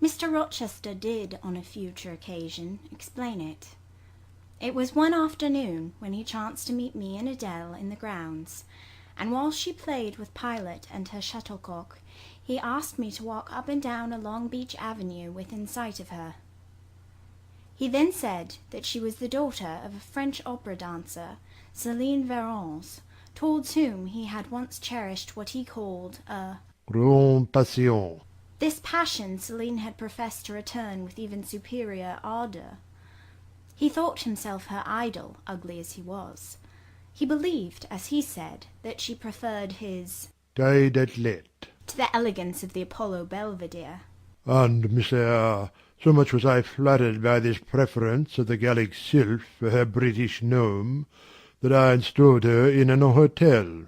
Mr Rochester did, on a future occasion, explain it. It was one afternoon when he chanced to meet me and Adèle in the grounds, and while she played with Pilot and her shuttlecock, he asked me to walk up and down a long beech avenue within sight of her. He then said that she was the daughter of a French opera dancer, Céline Varens, towards whom he had once cherished what he called a grande passion. This passion Céline had professed to return with even superior ardour. He thought himself her idol, ugly as he was. He believed, as he said, that she preferred his tête d'athlète to the elegance of the Apollo Belvedere. And, Miss Eyre, so much was I flattered by this preference of the Gallic sylph for her British gnome, that I installed her in an hotel,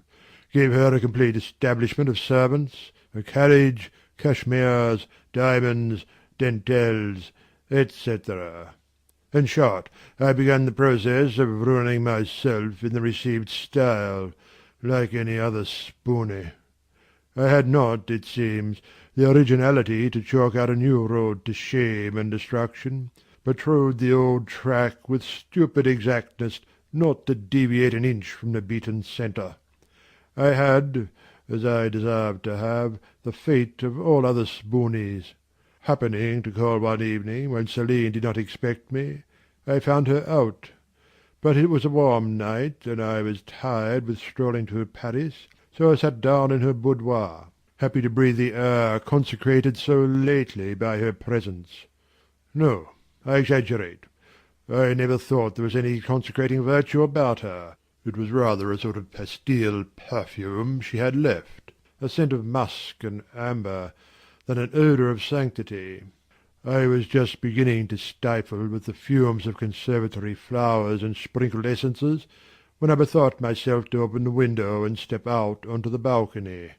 gave her a complete establishment of servants, a carriage, cashmeres, diamonds, dentelles, etc. In short, I began the process of ruining myself in the received style, like any other spoony. I had not, it seems, the originality to chalk out a new road to shame and destruction, but trod the old track with stupid exactness not to deviate an inch from the beaten centre. I had, as I deserved to have, the fate of all other spoonies. Happening to call one evening when Céline did not expect me, I found her out. But it was a warm night, and I was tired with strolling through Paris, so I sat down in her boudoir, happy to breathe the air consecrated so lately by her presence. No, I exaggerate. I never thought there was any consecrating virtue about her. It was rather a sort of pastille perfume she had left, a scent of musk and amber, than an odour of sanctity. I was just beginning to stifle with the fumes of conservatory flowers and sprinkled essences, when I bethought myself to open the window and step out on to the balcony.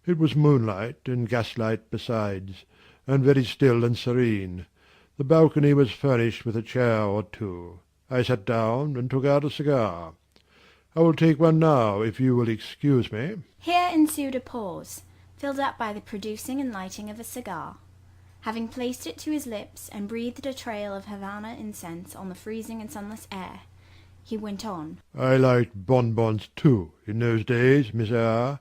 It was moonlight and gaslight besides, and very still and serene. The balcony was furnished with a chair or two. I sat down and took out a cigar. I will take one now, if you will excuse me. Here ensued a pause, filled up by the producing and lighting of a cigar. Having placed it to his lips and breathed a trail of Havana incense on the freezing and sunless air, he went on. I liked bonbons too in those days, Miss Eyre,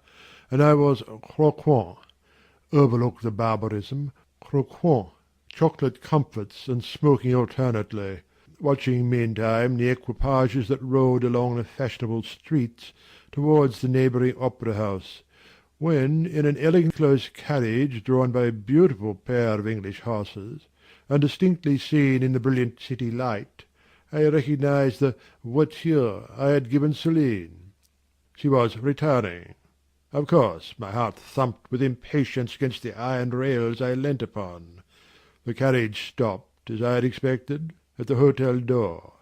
and I was croquant. Overlook the barbarism, croquant, chocolate comfits and smoking alternately, watching meantime the equipages that rode along the fashionable streets towards the neighbouring opera-house, when in an elegant close carriage drawn by a beautiful pair of English horses, and distinctly seen in the brilliant city light, I recognized the voiture I had given Céline. She was returning. Of course my heart thumped with impatience against the iron rails I leant upon. The carriage stopped, as I had expected, at the hotel door.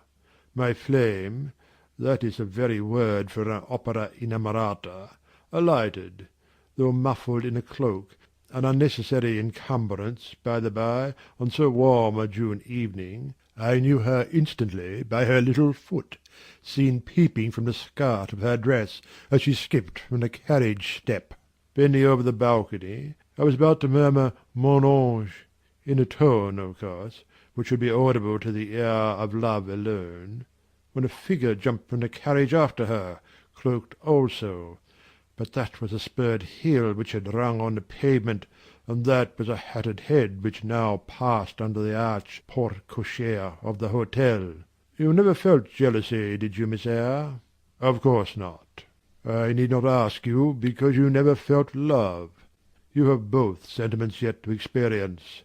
My flame, that is the very word for an opera innamorata, alighted, though muffled in a cloak, an unnecessary encumbrance, by the by, on so warm a June evening. I knew her instantly by her little foot, seen peeping from the skirt of her dress as she skipped from the carriage step. Bending over the balcony, I was about to murmur "Mon ange," in a tone, of course, which should be audible to the ear of love alone, when a figure jumped from the carriage after her, cloaked also. But that was a spurred heel which had rung on the pavement, and that was a hatted head which now passed under the arched porte-cochere of the hotel. You never felt jealousy, did you, Miss Eyre? Of course not. I need not ask you, because you never felt love. You have both sentiments yet to experience.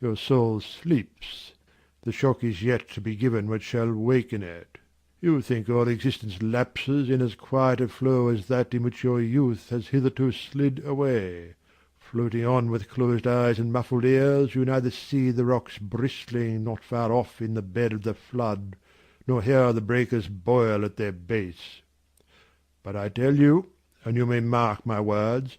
Your soul sleeps. The shock is yet to be given which shall waken it. You think all existence lapses in as quiet a flow as that in which your youth has hitherto slid away. Floating on with closed eyes and muffled ears, you neither see the rocks bristling not far off in the bed of the flood, nor hear the breakers boil at their base. But I tell you, and you may mark my words,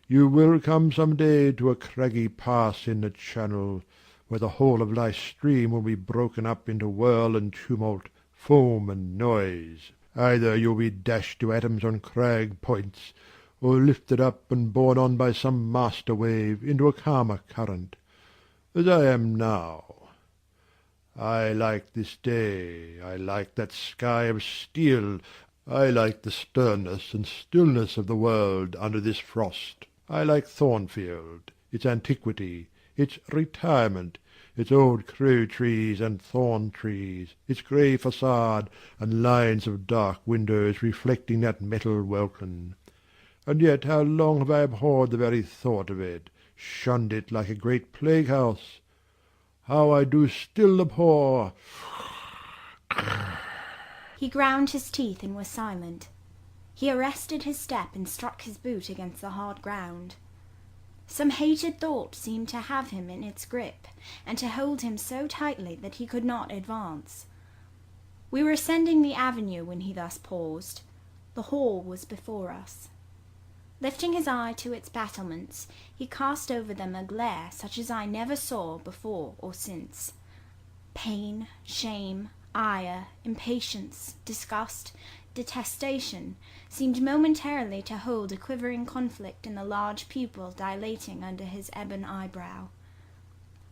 you will come some day to a craggy pass in the channel, where the whole of life's stream will be broken up into whirl and tumult, foam and noise. Either you will be dashed to atoms on crag points, or lifted up and borne on by some master wave into a calmer current, as I am now. I like this day, I like that sky of steel, I like the sternness and stillness of the world under this frost. I like Thornfield, its antiquity, its retirement, its old crow trees and thorn trees, its grey facade and lines of dark windows reflecting that metal welkin. And yet how long have I abhorred the very thought of it, shunned it like a great plague-house! How I do still abhor— He ground his teeth and was silent. He arrested his step and struck his boot against the hard ground. Some hated thought seemed to have him in its grip, and to hold him so tightly that he could not advance. We were ascending the avenue when he thus paused. The hall was before us. Lifting his eye to its battlements, he cast over them a glare such as I never saw before or since. Pain, shame, ire, impatience, disgust, detestation seemed momentarily to hold a quivering conflict in the large pupil dilating under his ebon eyebrow.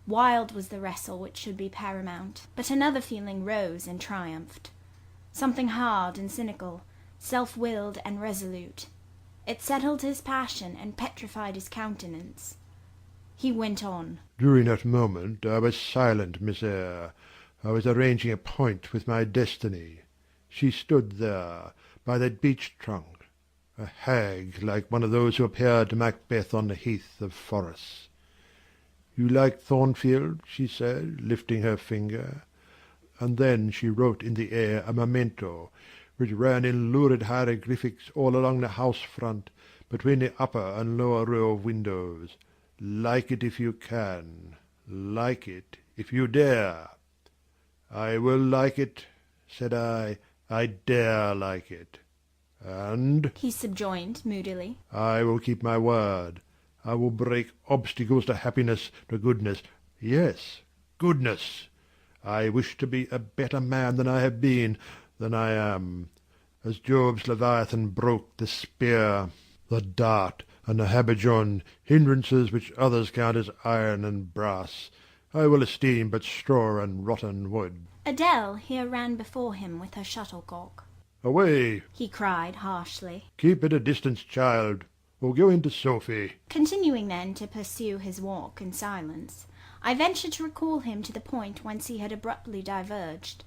Wild was the wrestle which should be paramount, but another feeling rose and triumphed. Something hard and cynical, self-willed and resolute. It settled his passion and petrified his countenance. He went on. During that moment I was silent, Miss Eyre. I was arranging a point with my destiny. She stood there, by that beech trunk, a hag like one of those who appeared to Macbeth on the heath of Forres. "You like Thornfield?" she said, lifting her finger. And then she wrote in the air a memento, which ran in lurid hieroglyphics all along the house front, between the upper and lower row of windows. "Like it if you can. Like it if you dare." "I will like it," said I. "I dare like it." "And," he subjoined moodily, "I will keep my word. I will break obstacles to happiness, to goodness. Yes, goodness. I wish to be a better man than I have been, than I am. As Job's Leviathan broke the spear, the dart, and the habergeon, hindrances which others count as iron and brass, I will esteem but straw and rotten wood." Adèle here ran before him with her shuttlecock. "Away!" he cried harshly, "Keep at a distance, child, or go into Sophie." continuing then to pursue his walk in silence. I ventured to recall him to the point whence he had abruptly diverged.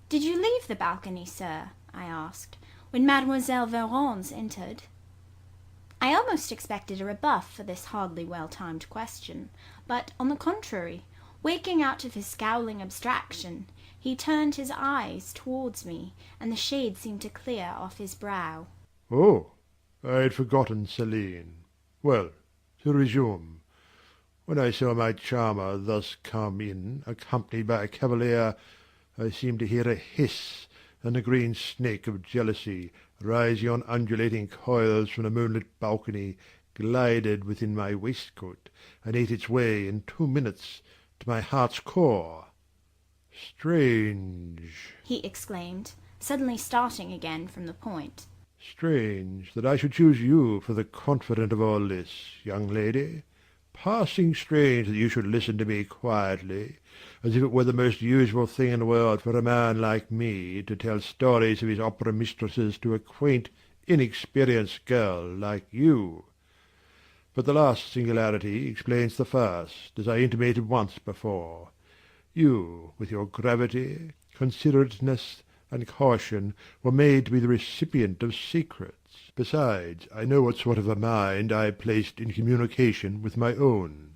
"Did you leave the balcony, sir," I asked, "when Mademoiselle Varens entered?" I almost expected a rebuff for this hardly well-timed question, but, on the contrary, waking out of his scowling abstraction, he turned his eyes towards me, and the shade seemed to clear off his brow. "Oh, I had forgotten Céline. Well, to resume. When I saw my charmer thus come in, accompanied by a cavalier, I seemed to hear a hiss, and the green snake of jealousy, rising on undulating coils from the moonlit balcony, glided within my waistcoat, and ate its way in 2 minutes to my heart's core. Strange," he exclaimed, suddenly starting again from the point. "strange that I should choose you for the confidant of all this, young lady. Passing strange that you should listen to me quietly, as if it were the most usual thing in the world for a man like me to tell stories of his opera mistresses to a quaint, inexperienced girl like you. But the last singularity explains the first, as I intimated once before. You, with your gravity, considerateness, and caution, were made to be the recipient of secrets. Besides, I know what sort of a mind I have placed in communication with my own.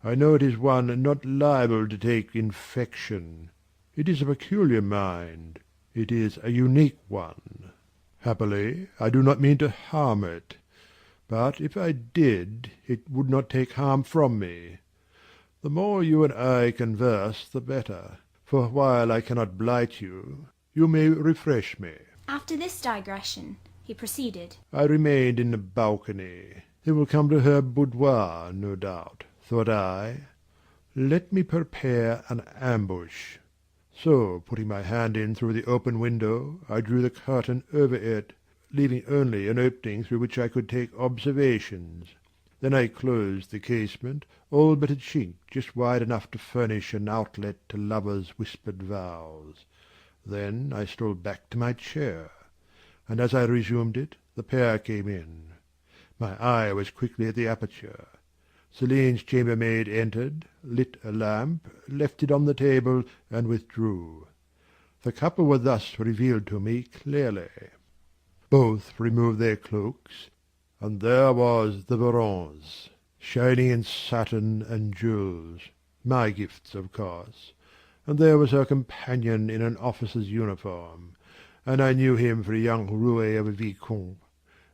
I know it is one not liable to take infection. It is a peculiar mind. It is a unique one. Happily, I do not mean to harm it. But if I did, it would not take harm from me. The more you and I converse, the better. For while I cannot blight you, you may refresh me." After this digression, he proceeded. "I remained in the balcony. They will come to her boudoir, no doubt, thought I. Let me prepare an ambush. So, putting my hand in through the open window, I drew the curtain over it, leaving only an opening through which I could take observations. Then I closed the casement, all but a chink just wide enough to furnish an outlet to lovers' whispered vows. Then I stole back to my chair, and as I resumed it the pair came in. My eye was quickly at the aperture. Celine's chambermaid entered, lit a lamp, left it on the table, and withdrew. The couple were thus revealed to me clearly. Both removed their cloaks, and there was the Baron's, shining in satin and jewels, my gifts, of course, and there was her companion in an officer's uniform, and I knew him for a young roué of a vicomte,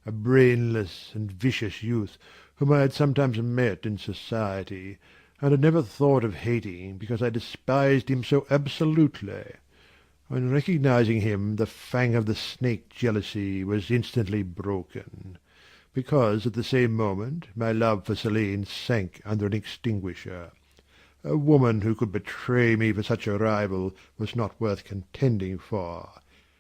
a brainless and vicious youth whom I had sometimes met in society, and had never thought of hating because I despised him so absolutely. On recognizing him, the fang of the snake jealousy was instantly broken, because at the same moment my love for Celine sank under an extinguisher. A woman who could betray me for such a rival was not worth contending for.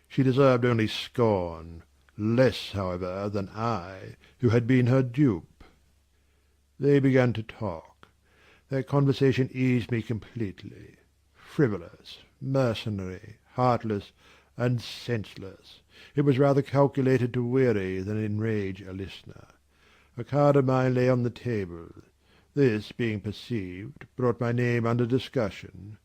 She deserved only scorn, less, however, than I, who had been her dupe. They began to talk. Their conversation eased me completely. Frivolous, mercenary, heartless, and senseless, it was rather calculated to weary than enrage a listener. A card of mine lay on the table. This, being perceived, brought my name under discussion.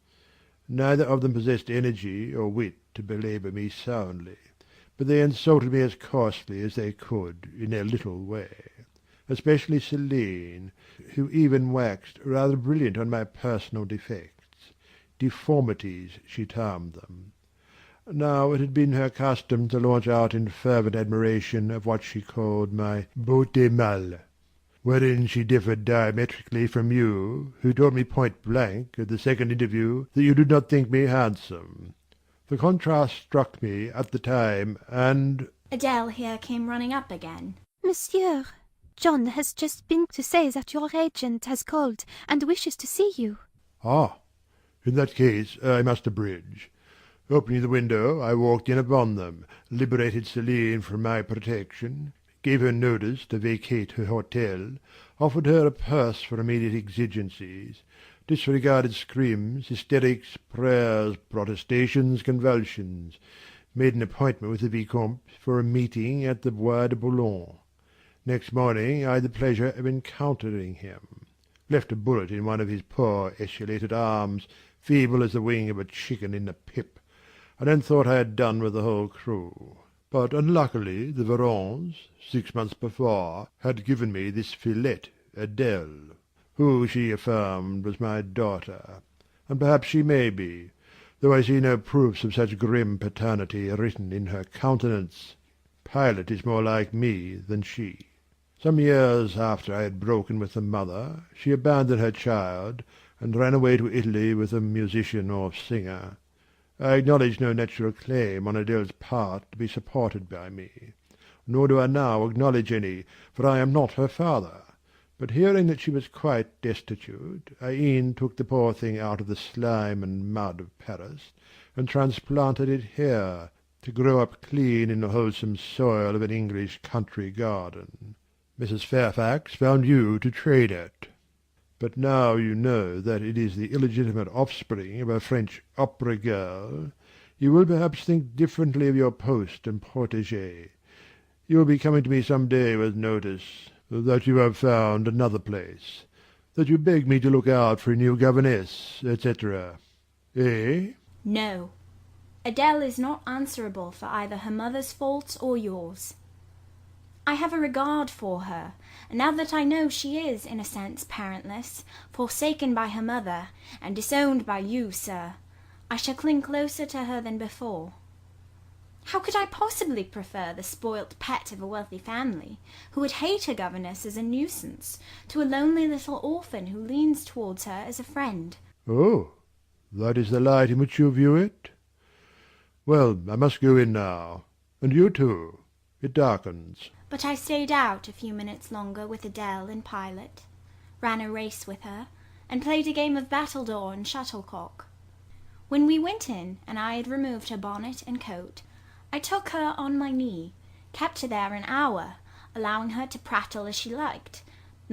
Neither of them possessed energy or wit to belabour me soundly, but they insulted me as coarsely as they could in their little way, especially Celine, who even waxed rather brilliant on my personal defects. Deformities, she termed them. Now it had been her custom to launch out in fervent admiration of what she called my beauté mâle, wherein she differed diametrically from you, who told me point blank at the second interview that you did not think me handsome. The contrast struck me at the time, and Adèle here came running up again. Monsieur, John has just been to say that your agent has called and wishes to see you. Ah, in that case I must abridge. Opening the window, I walked in upon them, liberated Celine from my protection, gave her notice to vacate her hotel, offered her a purse for immediate exigencies, disregarded screams, hysterics, prayers, protestations, convulsions, made an appointment with the Vicomte for a meeting at the Bois de Boulogne. Next morning I had the pleasure of encountering him. Left a bullet in one of his poor esulated arms, feeble as the wing of a chicken in the pip, and then thought I had done with the whole crew. But unluckily the Varens, 6 months before, had given me this fillette, Adèle, who, she affirmed, was my daughter, and perhaps she may be, though I see no proofs of such grim paternity written in her countenance. Pilot is more like me than she. Some years after I had broken with the mother, she abandoned her child, and ran away to Italy with a musician or singer. I acknowledge no natural claim on Adèle's part to be supported by me, nor do I now acknowledge any, for I am not her father. But hearing that she was quite destitute, I e'en took the poor thing out of the slime and mud of Paris, and transplanted it here, to grow up clean in the wholesome soil of an English country garden. Mrs. Fairfax found you to trade at. But now you know that it is the illegitimate offspring of a French opera girl, you will perhaps think differently of your post and protégé. You will be coming to me some day with notice that you have found another place, that you beg me to look out for a new governess, etc. Eh? No. Adèle is not answerable for either her mother's faults or yours. I have a regard for her, and now that I know she is, in a sense, parentless, forsaken by her mother, and disowned by you, sir, I shall cling closer to her than before. How could I possibly prefer the spoilt pet of a wealthy family, who would hate her governess as a nuisance, to a lonely little orphan who leans towards her as a friend? Oh, that is the light in which you view it? Well, I must go in now, and you too. It darkens. But I stayed out a few minutes longer with Adèle and Pilot, ran a race with her, and played a game of battledore and shuttlecock. When we went in, and I had removed her bonnet and coat, I took her on my knee, kept her there an hour, allowing her to prattle as she liked,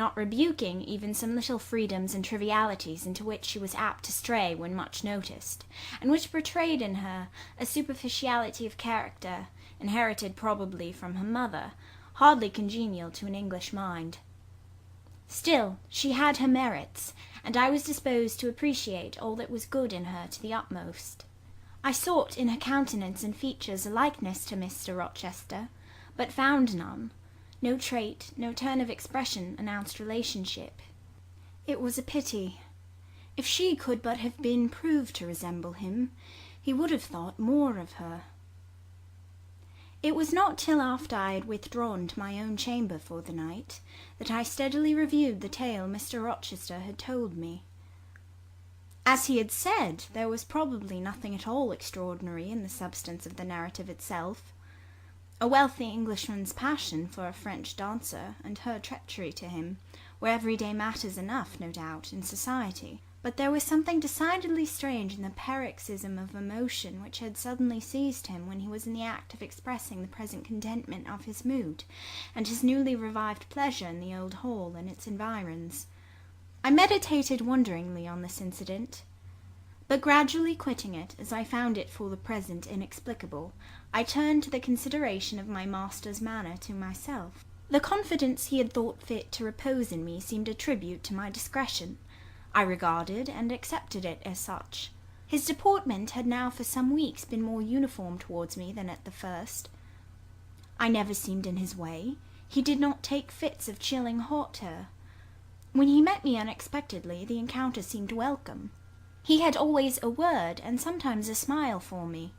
not rebuking even some little freedoms and trivialities into which she was apt to stray when much noticed, and which betrayed in her a superficiality of character, inherited probably from her mother, hardly congenial to an English mind. Still, she had her merits, and I was disposed to appreciate all that was good in her to the utmost. I sought in her countenance and features a likeness to Mr Rochester, but found none. No trait, no turn of expression announced relationship. It was a pity. If she could but have been proved to resemble him, he would have thought more of her. It was not till after I had withdrawn to my own chamber for the night that I steadily reviewed the tale Mr Rochester had told me. As he had said, there was probably nothing at all extraordinary in the substance of the narrative itself. A wealthy Englishman's passion for a French dancer and her treachery to him were everyday matters enough, no doubt, in society. But there was something decidedly strange in the paroxysm of emotion which had suddenly seized him when he was in the act of expressing the present contentment of his mood, and his newly revived pleasure in the old hall and its environs. I meditated wonderingly on this incident, but gradually quitting it, as I found it for the present inexplicable, I turned to the consideration of my master's manner to myself. The confidence he had thought fit to repose in me seemed a tribute to my discretion. I regarded and accepted it as such. His deportment had now for some weeks been more uniform towards me than at the first. I never seemed in his way. He did not take fits of chilling hauteur. When he met me unexpectedly, the encounter seemed welcome. He had always a word and sometimes a smile for me.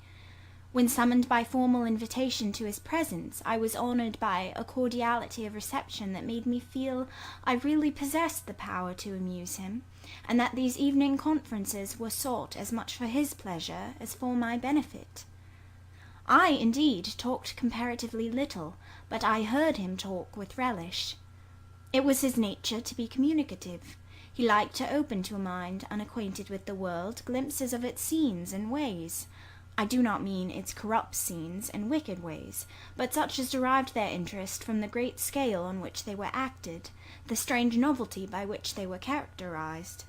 When summoned by formal invitation to his presence, I was honoured by a cordiality of reception that made me feel I really possessed the power to amuse him, and that these evening conferences were sought as much for his pleasure as for my benefit. I, indeed, talked comparatively little, but I heard him talk with relish. It was his nature to be communicative. He liked to open to a mind unacquainted with the world glimpses of its scenes and ways. I do not mean its corrupt scenes and wicked ways, but such as derived their interest from the great scale on which they were acted, the strange novelty by which they were characterized.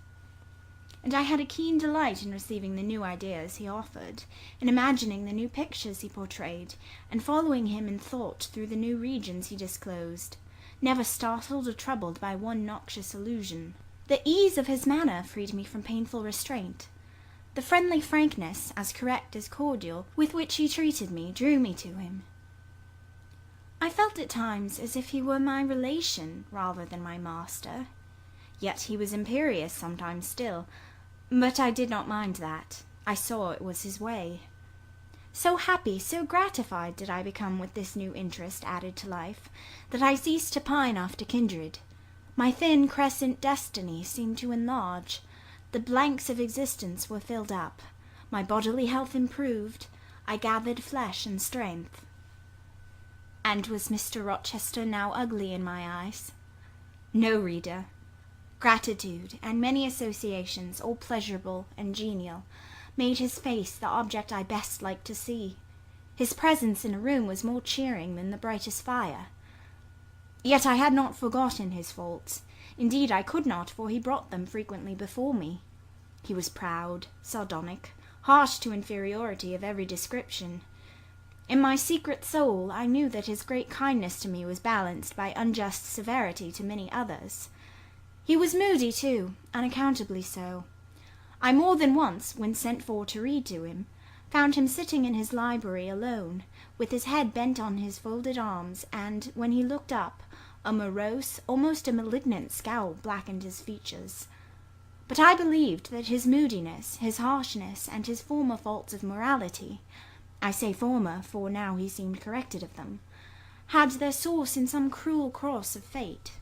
And I had a keen delight in receiving the new ideas he offered, in imagining the new pictures he portrayed, and following him in thought through the new regions he disclosed, never startled or troubled by one noxious illusion. The ease of his manner freed me from painful restraint. The friendly frankness, as correct as cordial, with which he treated me, drew me to him. I felt at times as if he were my relation rather than my master. Yet he was imperious sometimes still, but I did not mind that. I saw it was his way. So happy, so gratified did I become with this new interest added to life, that I ceased to pine after kindred. My thin crescent destiny seemed to enlarge. The blanks of existence were filled up. My bodily health improved. I gathered flesh and strength. And was Mr Rochester now ugly in my eyes? No, reader. Gratitude, and many associations, all pleasurable and genial, made his face the object I best liked to see. His presence in a room was more cheering than the brightest fire. Yet I had not forgotten his faults. Indeed, I could not, for he brought them frequently before me. He was proud, sardonic, harsh to inferiority of every description. In my secret soul I knew that his great kindness to me was balanced by unjust severity to many others. He was moody, too, unaccountably so. I more than once, when sent for to read to him, found him sitting in his library alone, with his head bent on his folded arms, and, when he looked up, a morose, almost a malignant scowl blackened his features. But I believed that his moodiness, his harshness, and his former faults of morality, I say former, for now he seemed corrected of them, had their source in some cruel cross of fate.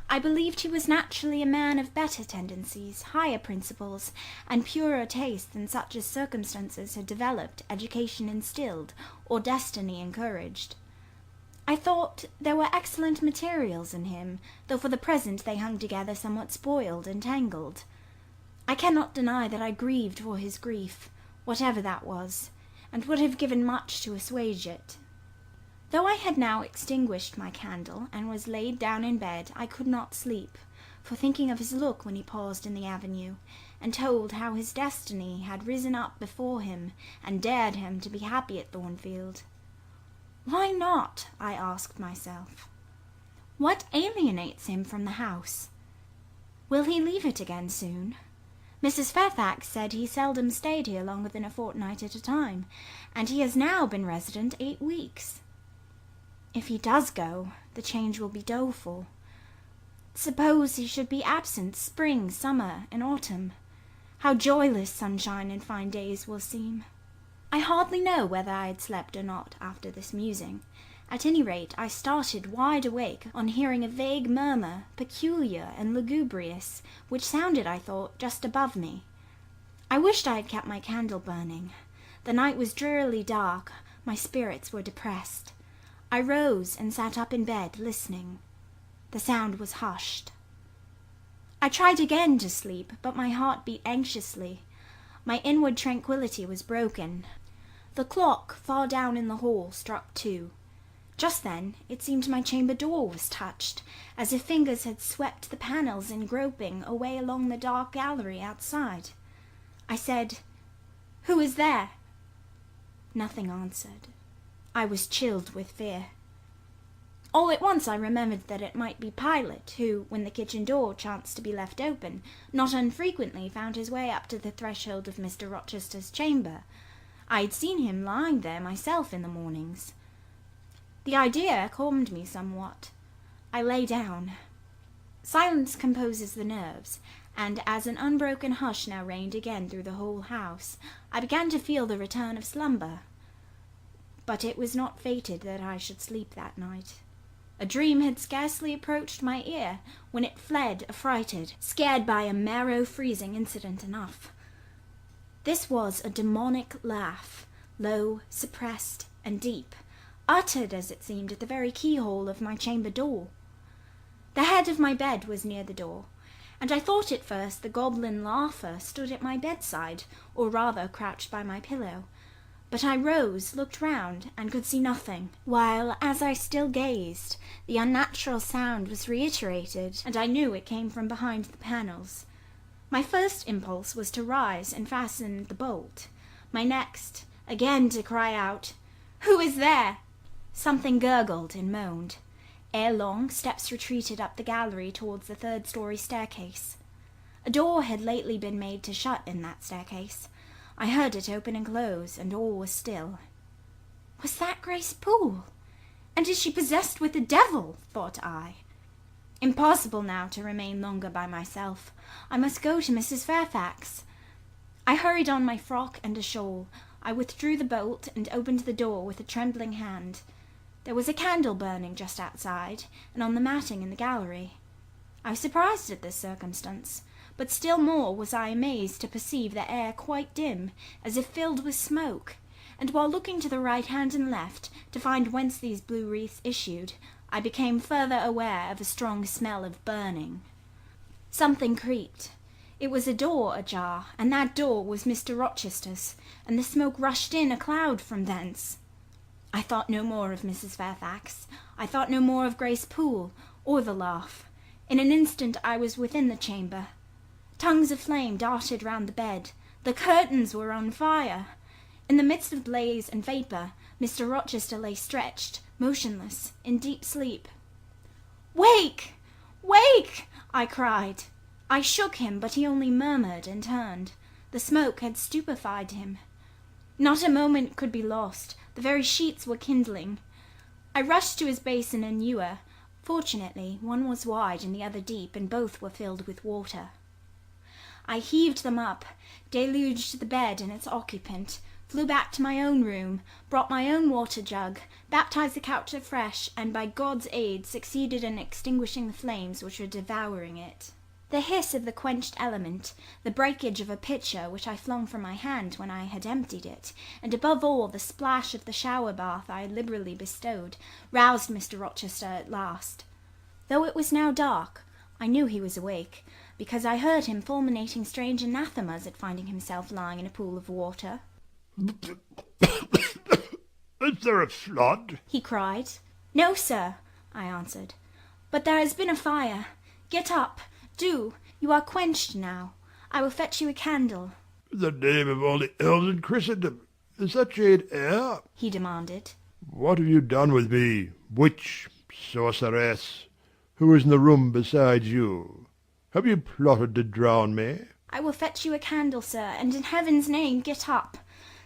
I believed he was naturally a man of better tendencies, higher principles, and purer taste than such as circumstances had developed, education instilled, or destiny encouraged. I thought there were excellent materials in him, though for the present they hung together somewhat spoiled and tangled. I cannot deny that I grieved for his grief, whatever that was, and would have given much to assuage it. Though I had now extinguished my candle and was laid down in bed, I could not sleep, for thinking of his look when he paused in the avenue, and told how his destiny had risen up before him and dared him to be happy at Thornfield. Why not? I asked myself. What alienates him from the house? Will he leave it again soon? Mrs. Fairfax said he seldom stayed here longer than a fortnight at a time, and he has now been resident 8 weeks. If he does go, the change will be doleful. Suppose he should be absent spring, summer, and autumn. How joyless sunshine and fine days will seem. I hardly know whether I had slept or not after this musing. At any rate, I started wide awake on hearing a vague murmur, peculiar and lugubrious, which sounded, I thought, just above me. I wished I had kept my candle burning. The night was drearily dark. My spirits were depressed. I rose and sat up in bed, listening. The sound was hushed. I tried again to sleep, but my heart beat anxiously. My inward tranquillity was broken. The clock far down in the hall struck 2. Just then it seemed my chamber door was touched, as if fingers had swept the panels in groping away along the dark gallery outside. I said, "Who is there?" Nothing answered. I was chilled with fear. All at once I remembered that it might be Pilot, who, when the kitchen door chanced to be left open, not unfrequently found his way up to the threshold of Mr. Rochester's chamber. I had seen him lying there myself in the mornings. The idea calmed me somewhat. I lay down. Silence composes the nerves, and as an unbroken hush now reigned again through the whole house, I began to feel the return of slumber. But it was not fated that I should sleep that night. A dream had scarcely approached my ear when it fled affrighted, scared by a marrow-freezing incident enough. This was a demonic laugh, low, suppressed, and deep, uttered, as it seemed, at the very keyhole of my chamber door. The head of my bed was near the door, and I thought at first the goblin laugher stood at my bedside, or rather crouched by my pillow. But I rose, looked round, and could see nothing, while, as I still gazed, the unnatural sound was reiterated, and I knew it came from behind the panels. My first impulse was to rise and fasten the bolt. My next, again to cry out, "Who is there?" Something gurgled and moaned. Ere long, steps retreated up the gallery towards the 3rd-story staircase. A door had lately been made to shut in that staircase. I heard it open and close, and all was still. Was that Grace Poole? And is she possessed with the devil? Thought I. Impossible now to remain longer by myself. I must go to Mrs. Fairfax. I hurried on my frock and a shawl. I withdrew the bolt and opened the door with a trembling hand. There was a candle burning just outside, and on the matting in the gallery. I was surprised at this circumstance, but still more was I amazed to perceive the air quite dim, as if filled with smoke, and while looking to the right hand and left to find whence these blue wreaths issued, I became further aware of a strong smell of burning. Something creaked. It was a door ajar, and that door was Mr. Rochester's, and the smoke rushed in a cloud from thence. I thought no more of Mrs. Fairfax. I thought no more of Grace Poole, or the laugh. In an instant I was within the chamber. Tongues of flame darted round the bed. The curtains were on fire. In the midst of blaze and vapour, Mr. Rochester lay stretched, motionless, in deep sleep. "Wake! Wake!" I cried. I shook him, but he only murmured and turned. The smoke had stupefied him. Not a moment could be lost. The very sheets were kindling. I rushed to his basin and ewer. Fortunately, one was wide and the other deep, and both were filled with water. I heaved them up, deluged the bed and its occupant, flew back to my own room, brought my own water jug, baptized the couch afresh, and by God's aid succeeded in extinguishing the flames which were devouring it. The hiss of the quenched element, the breakage of a pitcher which I flung from my hand when I had emptied it, and above all the splash of the shower bath I had liberally bestowed, roused Mr. Rochester at last. Though it was now dark, I knew he was awake, because I heard him fulminating strange anathemas at finding himself lying in a pool of water. Is there a flood? he cried. No, sir, I answered, but there has been a fire. Get up, do, you are quenched now. I will fetch you a candle. In the name of all the elves in Christendom, is that jade Eyre? He demanded. What have you done with me, witch, sorceress? Who is in the room besides you? Have you plotted to drown me? I will fetch you a candle, sir, and in heaven's name get up.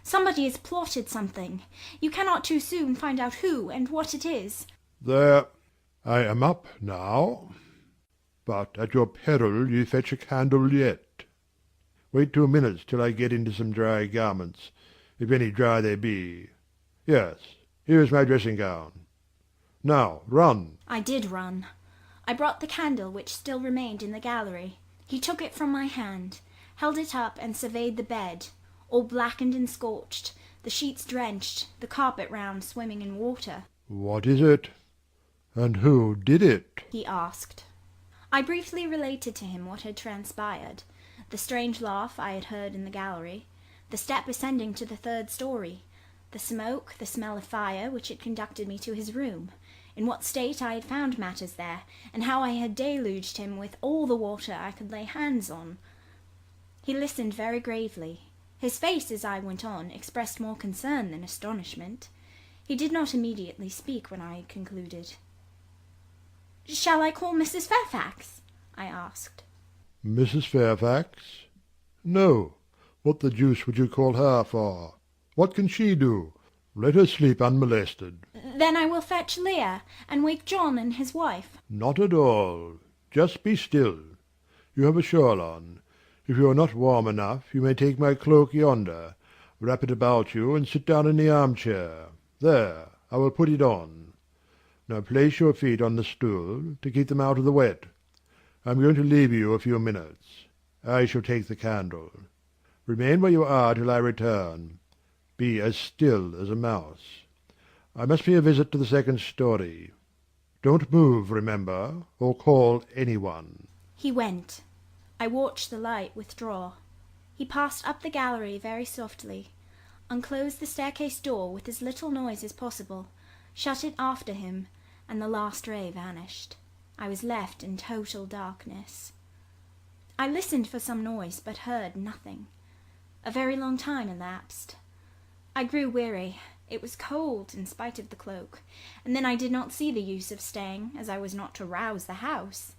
Somebody has plotted something. You cannot too soon find out who and what it is. There, I am up now. But at your peril you fetch a candle yet. Wait 2 minutes till I get into some dry garments, if any dry they be. Yes, here is my dressing-gown. Now, run. I did run. I brought the candle which still remained in the gallery. He took it from my hand, held it up and surveyed the bed, all blackened and scorched, the sheets drenched, the carpet round swimming in water. What is it? And who did it? He asked. I briefly related to him what had transpired, the strange laugh I had heard in the gallery, the step ascending to the 3rd story, the smoke, the smell of fire which had conducted me to his room, in what state I had found matters there, and how I had deluged him with all the water I could lay hands on. He listened very gravely. His face, as I went on, expressed more concern than astonishment. He did not immediately speak when I had concluded. "Shall I call Mrs. Fairfax?" I asked. Mrs. Fairfax? No. What the deuce would you call her for? What can she do? Let her sleep unmolested. Then I will fetch Leah, and wake John and his wife. Not at all. Just be still. You have a shawl on. If you are not warm enough, you may take my cloak yonder, wrap it about you, and sit down in the armchair. There, I will put it on. Now place your feet on the stool, to keep them out of the wet. I am going to leave you a few minutes. I shall take the candle. Remain where you are till I return. Be as still as a mouse. I must pay a visit to the 2nd story. Don't move, remember, or call anyone. He went. I watched the light withdraw. He passed up the gallery very softly, unclosed the staircase door with as little noise as possible, shut it after him, and the last ray vanished. I was left in total darkness. I listened for some noise, but heard nothing. A very long time elapsed. I grew weary. It was cold, in spite of the cloak, and then I did not see the use of staying, as I was not to rouse the house.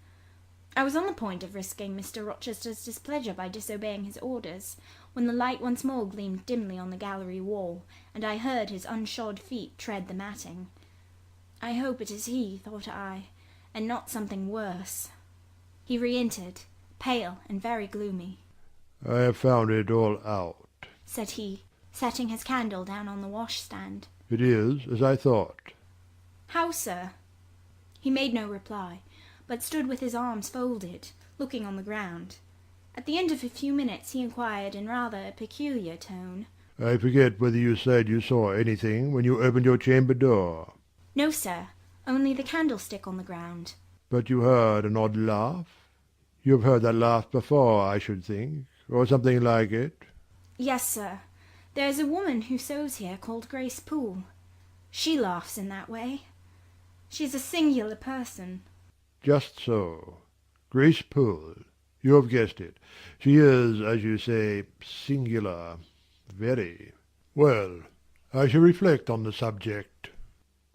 I was on the point of risking Mr. Rochester's displeasure by disobeying his orders, when the light once more gleamed dimly on the gallery wall, and I heard his unshod feet tread the matting. I hope it is he, thought I, and not something worse. He re-entered, pale and very gloomy. I have found it all out, said he, setting his candle down on the washstand. It is as I thought. How, sir? He made no reply, but stood with his arms folded, looking on the ground. At the end of a few minutes he inquired in rather a peculiar tone. I forget whether you said you saw anything when you opened your chamber door. No, sir, only the candlestick on the ground. But you heard an odd laugh? You have heard that laugh before, I should think, or something like it. Yes, sir. There is a woman who sews here called Grace Poole. She laughs in that way. She is a singular person. Just so. Grace Poole. You have guessed it. She is, as you say, singular. Very. Well, I shall reflect on the subject.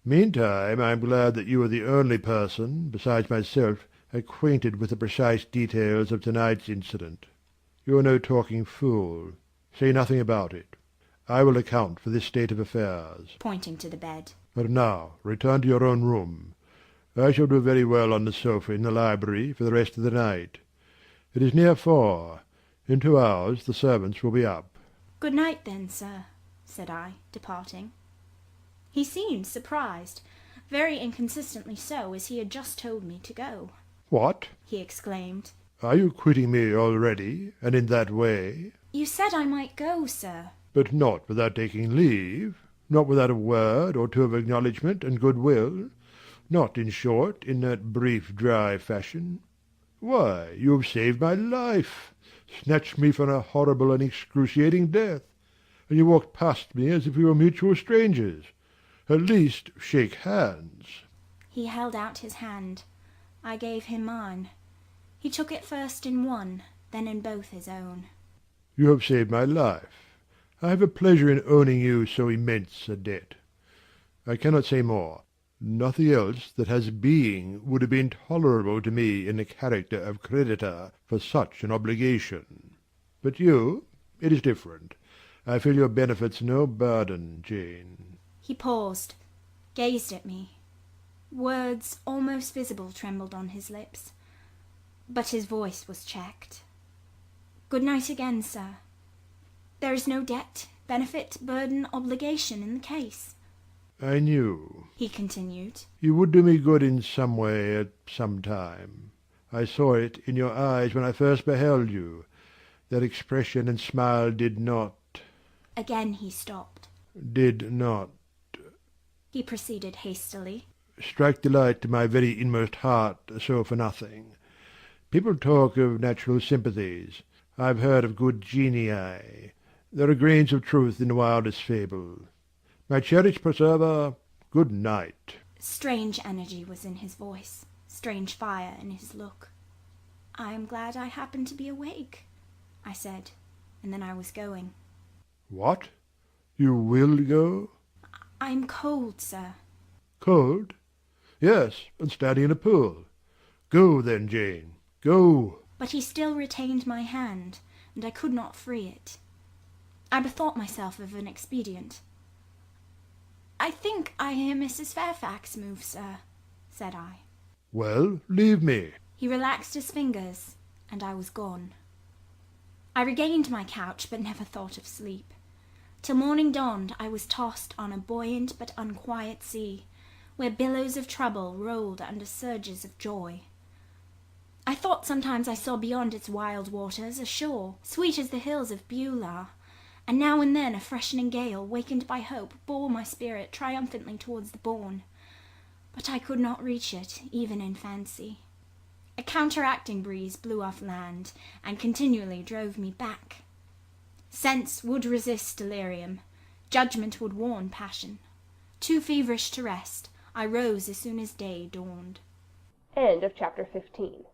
Meantime, I am glad that you are the only person, besides myself, acquainted with the precise details of tonight's incident. You are no talking fool. Say nothing about it. I will account for this state of affairs. Pointing to the bed. But now, return to your own room. I shall do very well on the sofa in the library for the rest of the night. It is near 4. In 2 hours the servants will be up. Good night, then, sir, said I, departing. He seemed surprised, very inconsistently so, as he had just told me to go. What? He exclaimed. Are you quitting me already, and in that way? You said I might go, sir. But not without taking leave, not without a word or two of acknowledgment and goodwill, not, in short, in that brief, dry fashion. Why, you have saved my life, snatched me from a horrible and excruciating death, and you walked past me as if we were mutual strangers. At least shake hands. He held out his hand. I gave him mine. He took it first in one, then in both his own. You have saved my life. I have a pleasure in owning you so immense a debt. I cannot say more. Nothing else that has being would have been tolerable to me in the character of creditor for such an obligation. But you, it is different. I feel your benefits no burden, Jane. He paused, gazed at me. Words almost visible trembled on his lips, but his voice was checked. Good night again, sir. There is no debt, benefit, burden, obligation in the case. I knew, he continued, you would do me good in some way at some time. I saw it in your eyes when I first beheld you. That expression and smile did not... Again he stopped. Did not... he proceeded hastily. Strike delight to my very inmost heart so for nothing. People talk of natural sympathies. I've heard of good genii. There are grains of truth in the wildest fable. My cherished preserver, good night. Strange energy was in his voice, strange fire in his look. I am glad I happened to be awake, I said, and then I was going. What? You will go? I'm cold, sir. Cold? Yes, and standing in a pool. Go then, Jane, go. But he still retained my hand, and I could not free it. I bethought myself of an expedient. I think I hear Mrs. Fairfax move, sir, said I. Well, leave me. He relaxed his fingers, and I was gone. I regained my couch, but never thought of sleep. Till morning dawned, I was tossed on a buoyant but unquiet sea, where billows of trouble rolled under surges of joy. I thought sometimes I saw beyond its wild waters a shore, sweet as the hills of Beulah, and now and then a freshening gale, wakened by hope, bore my spirit triumphantly towards the bourne. But I could not reach it, even in fancy. A counteracting breeze blew off land, and continually drove me back. Sense would resist delirium, judgment would warn passion. Too feverish to rest, I rose as soon as day dawned. End of chapter 15.